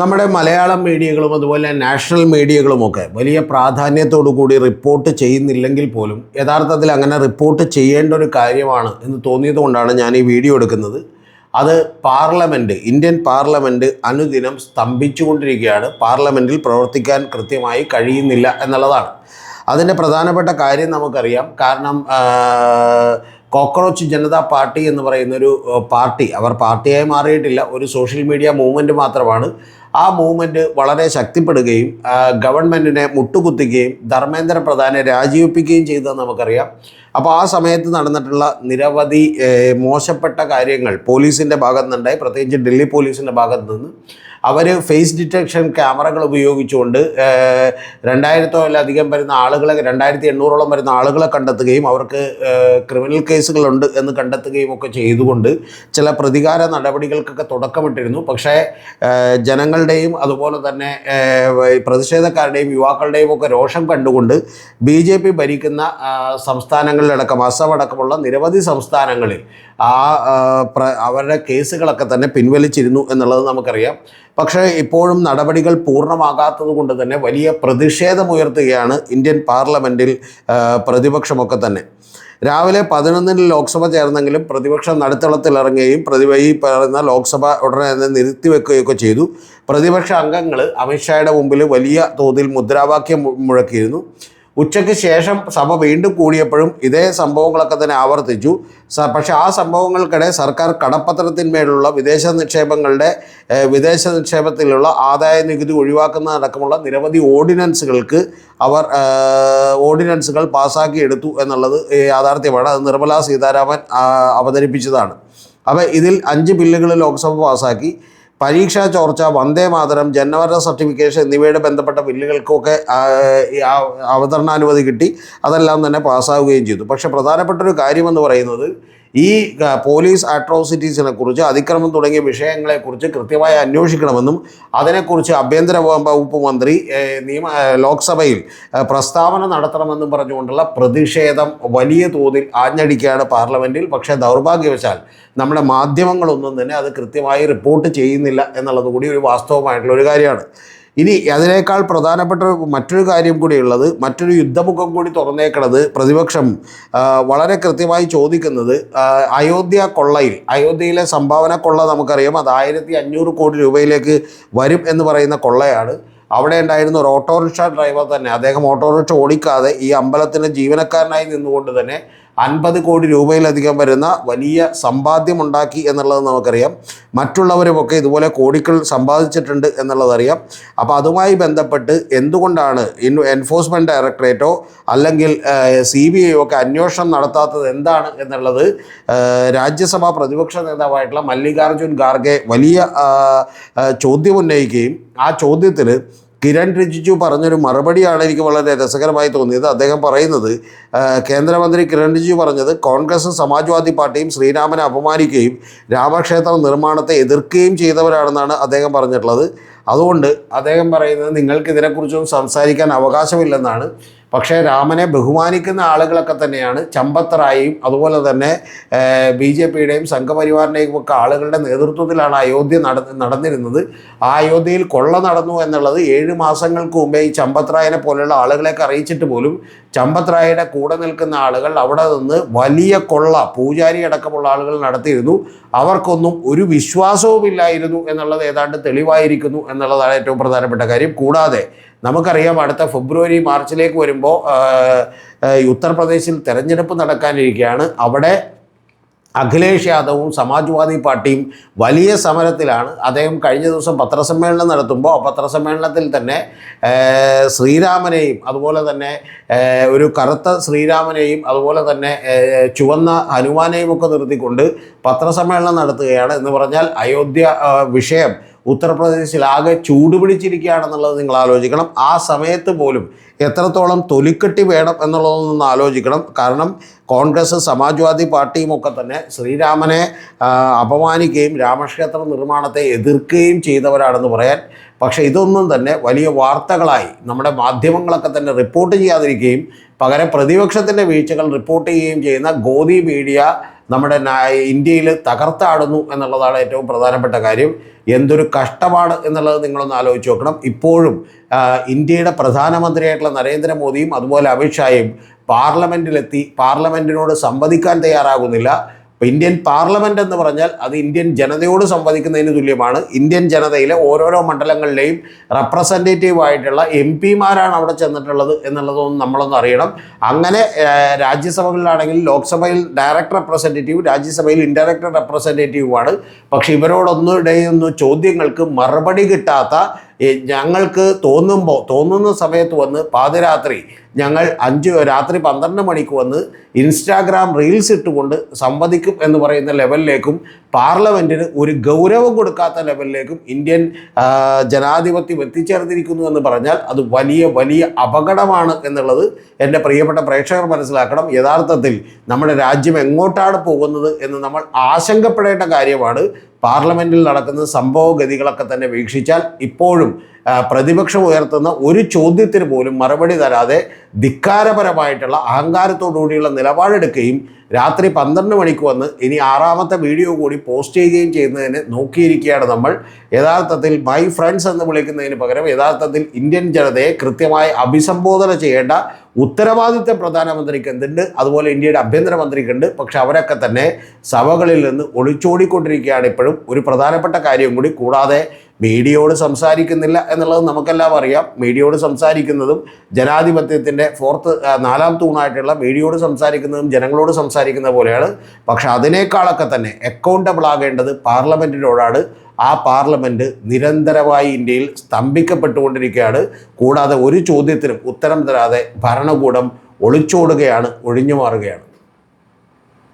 നമ്മുടെ മലയാളം മീഡിയകളും അതുപോലെ നാഷണൽ മീഡിയകളുമൊക്കെ വലിയ പ്രാധാന്യത്തോടു കൂടി റിപ്പോർട്ട് ചെയ്യുന്നില്ലെങ്കിൽ പോലും യഥാർത്ഥത്തിൽ അങ്ങനെ റിപ്പോർട്ട് ചെയ്യേണ്ട ഒരു കാര്യമാണ് എന്ന് തോന്നിയത് കൊണ്ടാണ് ഞാൻ ഈ വീഡിയോ എടുക്കുന്നത്. അത് ഇന്ത്യൻ പാർലമെൻറ്റ് അനുദിനം സ്തംഭിച്ചുകൊണ്ടിരിക്കുകയാണ്. പാർലമെൻറ്റിൽ പ്രവർത്തിക്കാൻ കൃത്യമായി കഴിയുന്നില്ല എന്നുള്ളതാണ്. അതിൻ്റെ പ്രധാനപ്പെട്ട കാര്യം നമുക്കറിയാം. കാരണം കോക്രോച്ച് ജനതാ പാർട്ടി എന്ന് പറയുന്നൊരു പാർട്ടി, അവർ പാർട്ടിയായി മാറിയിട്ടില്ല, ഒരു സോഷ്യൽ മീഡിയ മൂവ്മെൻറ്റ് മാത്രമാണ്. ആ മൂവ്മെൻറ്റ് വളരെ ശക്തിപ്പെടുകയും ഗവൺമെൻറ്റിനെ മുട്ടുകുത്തുകയും ധർമ്മേന്ദ്ര പ്രധാനെ രാജിവെപ്പിക്കുകയും ചെയ്തതെന്ന് നമുക്കറിയാം. അപ്പോൾ ആ സമയത്ത് നടന്നിട്ടുള്ള നിരവധി മോശപ്പെട്ട കാര്യങ്ങൾ പോലീസിൻ്റെ ഭാഗത്തു നിന്നുണ്ടായി. പ്രത്യേകിച്ച് ഡൽഹി പോലീസിൻ്റെ ഭാഗത്തു നിന്ന് അവർ ഫേസ് ഡിറ്റക്ഷൻ ക്യാമറകൾ ഉപയോഗിച്ചുകൊണ്ട് 2000-ഓലധികം വരുന്ന ആളുകളെ, 2800-ഓളം വരുന്ന ആളുകളെ കണ്ടെത്തുകയും അവർക്ക് ക്രിമിനൽ കേസുകളുണ്ട് എന്ന് കണ്ടെത്തുകയും ഒക്കെ ചെയ്തുകൊണ്ട് ചില പ്രതികാര നടപടികൾക്കൊക്കെ തുടക്കമിട്ടിരുന്നു. പക്ഷേ ജനങ്ങളുടെയും അതുപോലെ തന്നെ പ്രതിഷേധക്കാരുടെയും യുവാക്കളുടെയും ഒക്കെ രോഷം കണ്ടുകൊണ്ട് BJP ഭരിക്കുന്ന സംസ്ഥാനങ്ങളിലടക്കം അസം അടക്കമുള്ള നിരവധി സംസ്ഥാനങ്ങളിൽ അവരുടെ കേസുകളൊക്കെ തന്നെ പിൻവലിച്ചിരുന്നു എന്നുള്ളത് നമുക്കറിയാം. പക്ഷേ ഇപ്പോഴും നടപടികൾ പൂർണ്ണമാകാത്തത് കൊണ്ട് തന്നെ വലിയ പ്രതിഷേധമുയർത്തുകയാണ് ഇന്ത്യൻ പാർലമെൻറ്റിൽ പ്രതിപക്ഷമൊക്കെ തന്നെ. രാവിലെ 11-ന് ലോക്സഭ ചേർന്നെങ്കിലും പ്രതിപക്ഷം നടുത്തളത്തിലിറങ്ങുകയും ഈ പറയുന്ന ലോക്സഭ ഉടനെ തന്നെ നിർത്തിവെക്കുകയൊക്കെ ചെയ്തു. പ്രതിപക്ഷ അംഗങ്ങൾ അമിത്ഷായുടെ മുമ്പിൽ വലിയ തോതിൽ മുദ്രാവാക്യം മുഴക്കിയിരുന്നു. ഉച്ചയ്ക്ക് ശേഷം സഭ വീണ്ടും കൂടിയപ്പോഴും ഇതേ സംഭവങ്ങളൊക്കെ തന്നെ ആവർത്തിച്ചു. പക്ഷേ ആ സംഭവങ്ങൾക്കിടെ സർക്കാർ കടപ്പത്രത്തിന്മേലുള്ള വിദേശ നിക്ഷേപത്തിലുള്ള ആദായ നികുതി ഒഴിവാക്കുന്നതടക്കമുള്ള നിരവധി ഓർഡിനൻസുകൾ പാസ്സാക്കിയെടുത്തു എന്നുള്ളത് യാഥാർത്ഥ്യമാണ്. അത് നിർമ്മലാ സീതാരാമൻ അവതരിപ്പിച്ചതാണ്. അപ്പോൾ ഇതിൽ 5 ബില്ലുകൾ ലോക്സഭ പാസ്സാക്കി. പരീക്ഷാ ചോർച്ച, വന്ദേ മാതരം, ജനന സർട്ടിഫിക്കേഷൻ എന്നിവയുടെ ബന്ധപ്പെട്ട ബില്ലുകൾക്കൊക്കെ അവതരണാനുമതി കിട്ടി. അതെല്ലാം തന്നെ പാസ്സാവുകയും ചെയ്തു. പക്ഷേ പ്രധാനപ്പെട്ടൊരു കാര്യമെന്ന് പറയുന്നത് ഈ പോലീസ് അട്രോസിറ്റീസിനെ കുറിച്ച്, അതിക്രമം തുടങ്ങിയ വിഷയങ്ങളെക്കുറിച്ച് കൃത്യമായി അന്വേഷിക്കണമെന്നും അതിനെക്കുറിച്ച് ആഭ്യന്തര വകുപ്പ് മന്ത്രി ലോക്സഭയിൽ പ്രസ്താവന നടത്തണമെന്നും പറഞ്ഞുകൊണ്ടുള്ള പ്രതിഷേധം വലിയ തോതിൽ ആഞ്ഞടിക്കുകയാണ് പാർലമെൻറ്റിൽ. പക്ഷേ ദൗർഭാഗ്യവശാൽ നമ്മുടെ മാധ്യമങ്ങളൊന്നും തന്നെ അത് കൃത്യമായി റിപ്പോർട്ട് ചെയ്യുന്നില്ല എന്നുള്ളത് കൂടി ഒരു വാസ്തവമായിട്ടുള്ളൊരു കാര്യമാണ്. ഇനി അതിനേക്കാൾ പ്രധാനപ്പെട്ട മറ്റൊരു കാര്യം കൂടിയുള്ളത്, മറ്റൊരു യുദ്ധമുഖം കൂടി തുറന്നേക്കണത് പ്രതിപക്ഷം വളരെ കൃത്യമായി ചോദിക്കുന്നത് അയോധ്യയിലെ സംഭാവന കൊള്ള നമുക്കറിയാം. അത് 1500 കോടി രൂപയിലേക്ക് വരും എന്ന് പറയുന്ന കൊള്ളയാണ്. അവിടെ ഉണ്ടായിരുന്ന ഒരു ഓട്ടോറിക്ഷ ഡ്രൈവർ തന്നെ, അദ്ദേഹം ഓട്ടോറിക്ഷ ഓടിക്കാതെ ഈ അമ്പലത്തിൻ്റെ ജീവനക്കാരനായി നിന്നുകൊണ്ട് തന്നെ 50 കോടി രൂപയിലധികം വരുന്ന വലിയ സമ്പാദ്യമുണ്ടാക്കി എന്നുള്ളത് നമുക്കറിയാം. മറ്റുള്ളവരുമൊക്കെ ഇതുപോലെ കോടികൾ സമ്പാദിച്ചിട്ടുണ്ട് എന്നുള്ളതറിയാം. അപ്പോൾ അതുമായി ബന്ധപ്പെട്ട് എന്തുകൊണ്ടാണ് എൻഫോഴ്സ്മെൻറ്റ് ഡയറക്ടറേറ്റോ അല്ലെങ്കിൽ CBI ഒക്കെ അന്വേഷണം നടത്താത്തത് എന്താണ് എന്നുള്ളത് രാജ്യസഭാ പ്രതിപക്ഷ നേതാവായിട്ടുള്ള മല്ലികാർജുൻ ഖാർഗെ വലിയ ചോദ്യമുന്നയിക്കുകയും ആ ചോദ്യത്തിന് കിരൺ റിജിജു പറഞ്ഞൊരു മറുപടിയാണ് എനിക്ക് വളരെ രസകരമായി തോന്നിയത്. അദ്ദേഹം പറയുന്നത്, കേന്ദ്രമന്ത്രി കിരൺ റിജിജു പറഞ്ഞത്, കോൺഗ്രസും സമാജ്വാദി പാർട്ടിയും ശ്രീരാമനെ അപമാനിക്കുകയും രാമക്ഷേത്ര നിർമ്മാണത്തെ എതിർക്കുകയും ചെയ്തവരാണെന്നാണ് അദ്ദേഹം പറഞ്ഞിട്ടുള്ളത്. അതുകൊണ്ട് അദ്ദേഹം പറയുന്നത് നിങ്ങൾക്ക് ഇതിനെക്കുറിച്ചൊന്നും സംസാരിക്കാൻ അവകാശമില്ലെന്നാണ്. പക്ഷേ രാമനെ ബഹുമാനിക്കുന്ന ആളുകളൊക്കെ തന്നെയാണ് ചമ്പത്തറായും അതുപോലെ തന്നെ BJPയുടെയും സംഘപരിവാറിൻ്റെയും ഒക്കെ ആളുകളുടെ നേതൃത്വത്തിലാണ് അയോധ്യ നടന്നിരുന്നത്. ആ അയോധ്യയിൽ കൊള്ള നടന്നു എന്നുള്ളത് 7 മാസങ്ങൾക്ക് മുമ്പേ ഈ ചമ്പത്രായനെ പോലെയുള്ള ആളുകളെയൊക്കെ അറിയിച്ചിട്ട് പോലും ചമ്പത്രായയുടെ കൂടെ നിൽക്കുന്ന ആളുകൾ അവിടെ നിന്ന് വലിയ കൊള്ള പൂജാരി അടക്കമുള്ള ആളുകൾ നടത്തിയിരുന്നു. അവർക്കൊന്നും ഒരു വിശ്വാസവുമില്ലായിരുന്നു എന്നുള്ളത് ഏതാണ്ട് തെളിവായിരിക്കുന്നു എന്നുള്ളതാണ് ഏറ്റവും പ്രധാനപ്പെട്ട കാര്യം. കൂടാതെ നമുക്കറിയാം, അടുത്ത ഫെബ്രുവരി മാർച്ചിലേക്ക് വരുമ്പോൾ ഉത്തർപ്രദേശിൽ തെരഞ്ഞെടുപ്പ് നടക്കാനിരിക്കുകയാണ്. അവിടെ അഖിലേഷ് യാദവും സമാജ്വാദി പാർട്ടിയും വലിയ സമരത്തിലാണ്. അദ്ദേഹം കഴിഞ്ഞ ദിവസം പത്രസമ്മേളനം നടത്തുമ്പോൾ ആ പത്രസമ്മേളനത്തിൽ തന്നെ ശ്രീരാമനെയും അതുപോലെ തന്നെ ഒരു കറുത്ത ശ്രീരാമനെയും അതുപോലെ തന്നെ ചുവന്ന ഹനുമാനെയും ഒക്കെ നിർത്തിക്കൊണ്ട് പത്രസമ്മേളനം നടത്തുകയാണ്. എന്ന് പറഞ്ഞാൽ അയോധ്യ വിഷയം ഉത്തർപ്രദേശിലാകെ ചൂടുപിടിച്ചിരിക്കുകയാണെന്നുള്ളത് നിങ്ങൾ ആലോചിക്കണം. ആ സമയത്ത് പോലും എത്രത്തോളം തൊലിക്കെട്ടി വേണം എന്നുള്ളതൊന്നും ആലോചിക്കണം. കാരണം കോൺഗ്രസ് സമാജ്വാദി പാർട്ടിയും ഒക്കെ തന്നെ ശ്രീരാമനെ അപമാനിക്കുകയും രാമക്ഷേത്ര നിർമ്മാണത്തെ എതിർക്കുകയും ചെയ്തവരാണെന്ന് പറയാൻ. പക്ഷേ ഇതൊന്നും തന്നെ വലിയ വാർത്തകളായി നമ്മുടെ മാധ്യമങ്ങളൊക്കെ തന്നെ റിപ്പോർട്ട് ചെയ്യാതിരിക്കുകയും പകരം പ്രതിപക്ഷത്തിൻ്റെ വീഴ്ചകൾ റിപ്പോർട്ട് ചെയ്യുകയും ചെയ്യുന്ന ഗോദി മീഡിയ നമ്മുടെ ഇന്ത്യയിൽ തകർത്താടുന്നു എന്നുള്ളതാണ് ഏറ്റവും പ്രധാനപ്പെട്ട കാര്യം. എന്തൊരു കഷ്ടമാണ് എന്നുള്ളത് നിങ്ങളൊന്ന് ആലോചിച്ച് നോക്കണം. ഇപ്പോഴും ഇന്ത്യയുടെ പ്രധാനമന്ത്രിയായിട്ടുള്ള നരേന്ദ്രമോദിയും അതുപോലെ അമിത്ഷായും പാർലമെൻറ്റിലെത്തി പാർലമെൻറ്റിനോട് സംവദിക്കാൻ തയ്യാറാകുന്നില്ല. ഇപ്പോൾ ഇന്ത്യൻ പാർലമെൻറ്റ് എന്ന് പറഞ്ഞാൽ അത് ഇന്ത്യൻ ജനതയോട് സംവദിക്കുന്നതിന് തുല്യമാണ്. ഇന്ത്യൻ ജനതയിലെ ഓരോരോ മണ്ഡലങ്ങളിലെയും റെപ്രസെൻറ്റേറ്റീവ് ആയിട്ടുള്ള MP-മാരാണ് അവിടെ ചെന്നിട്ടുള്ളത് എന്നുള്ളതൊന്നും നമ്മളൊന്ന് അറിയണം. അങ്ങനെ രാജ്യസഭകളിലാണെങ്കിൽ ലോക്സഭയിൽ ഡയറക്റ്റ് റെപ്രസെൻറ്റേറ്റീവ്, രാജ്യസഭയിൽ ഇൻഡയറക്റ്റ് റെപ്രസെൻറ്റേറ്റീവുമാണ്. പക്ഷെ ഇവരോടൊന്നും ചോദ്യങ്ങൾക്ക് മറുപടി കിട്ടാത്ത, ഞങ്ങൾക്ക് തോന്നുന്ന സമയത്ത് വന്ന് പാതിരാത്രി ഞങ്ങൾ രാത്രി 12 മണിക്ക് വന്ന് ഇൻസ്റ്റാഗ്രാം റീൽസ് ഇട്ടുകൊണ്ട് സംവദിക്കും എന്ന് പറയുന്ന ലെവലിലേക്കും പാർലമെൻറ്റിന് ഒരു ഗൗരവം കൊടുക്കാത്ത ലെവലിലേക്കും ഇന്ത്യൻ ജനാധിപത്യം എത്തിച്ചേർന്നിരിക്കുന്നു എന്ന് പറഞ്ഞാൽ അത് വലിയ വലിയ അപകടമാണ് എന്നുള്ളത് എൻ്റെ പ്രിയപ്പെട്ട പ്രേക്ഷകർ മനസ്സിലാക്കണം. യഥാർത്ഥത്തിൽ നമ്മുടെ രാജ്യം എങ്ങോട്ടാണ് പോകുന്നത് എന്ന് നമ്മൾ ആശങ്കപ്പെടേണ്ട കാര്യമാണ്. പാർലമെൻറ്റിൽ നടക്കുന്ന സംഭവഗതികളൊക്കെ തന്നെ വീക്ഷിച്ചാൽ ഇപ്പോഴും പ്രതിപക്ഷം ഉയർത്തുന്ന ഒരു ചോദ്യത്തിന് പോലും മറുപടി തരാതെ ധിക്കാരപരമായിട്ടുള്ള അഹങ്കാരത്തോടുകൂടിയുള്ള നിലപാടെടുക്കുകയും രാത്രി 12 മണിക്ക് വന്ന് ഇനി 6ാമത്തെ വീഡിയോ കൂടി പോസ്റ്റ് ചെയ്യുകയും ചെയ്യുന്നതിന് നോക്കിയിരിക്കുകയാണ് നമ്മൾ. യഥാർത്ഥത്തിൽ മൈ ഫ്രണ്ട്സ് എന്ന് വിളിക്കുന്നതിന് പകരം യഥാർത്ഥത്തിൽ ഇന്ത്യൻ ജനതയെ കൃത്യമായി അഭിസംബോധന ചെയ്യേണ്ട ഉത്തരവാദിത്വം പ്രധാനമന്ത്രിക്ക് എന്തുണ്ട്, അതുപോലെ ഇന്ത്യയുടെ ആഭ്യന്തരമന്ത്രിക്കുണ്ട്. പക്ഷെ അവരൊക്കെ തന്നെ സഭകളിൽ നിന്ന് ഒളിച്ചോടിക്കൊണ്ടിരിക്കുകയാണ് ഇപ്പോഴും. ഒരു പ്രധാനപ്പെട്ട കാര്യം കൂടി, കൂടാതെ മീഡിയയോട് സംസാരിക്കുന്നില്ല എന്നുള്ളത് നമുക്കെല്ലാം അറിയാം. മീഡിയയോട് സംസാരിക്കുന്നതും ജനാധിപത്യത്തിൻ്റെ 4ാം തൂണായിട്ടുള്ള മീഡിയയോട് സംസാരിക്കുന്നതും ജനങ്ങളോട് സംസാരിക്കുന്ന പോലെയാണ്. പക്ഷെ അതിനേക്കാളൊക്കെ തന്നെ അക്കൗണ്ടബിൾ ആകേണ്ടത് പാർലമെൻറ്റിനോടാണ്. ആ പാർലമെൻറ്റ് നിരന്തരമായി ഇന്ത്യയിൽ സ്തംഭിക്കപ്പെട്ടുകൊണ്ടിരിക്കുകയാണ്. കൂടാതെ ഒരു ചോദ്യത്തിനും ഉത്തരം തരാതെ ഭരണകൂടം ഒളിച്ചോടുകയാണ്, ഒഴിഞ്ഞു മാറുകയാണ്.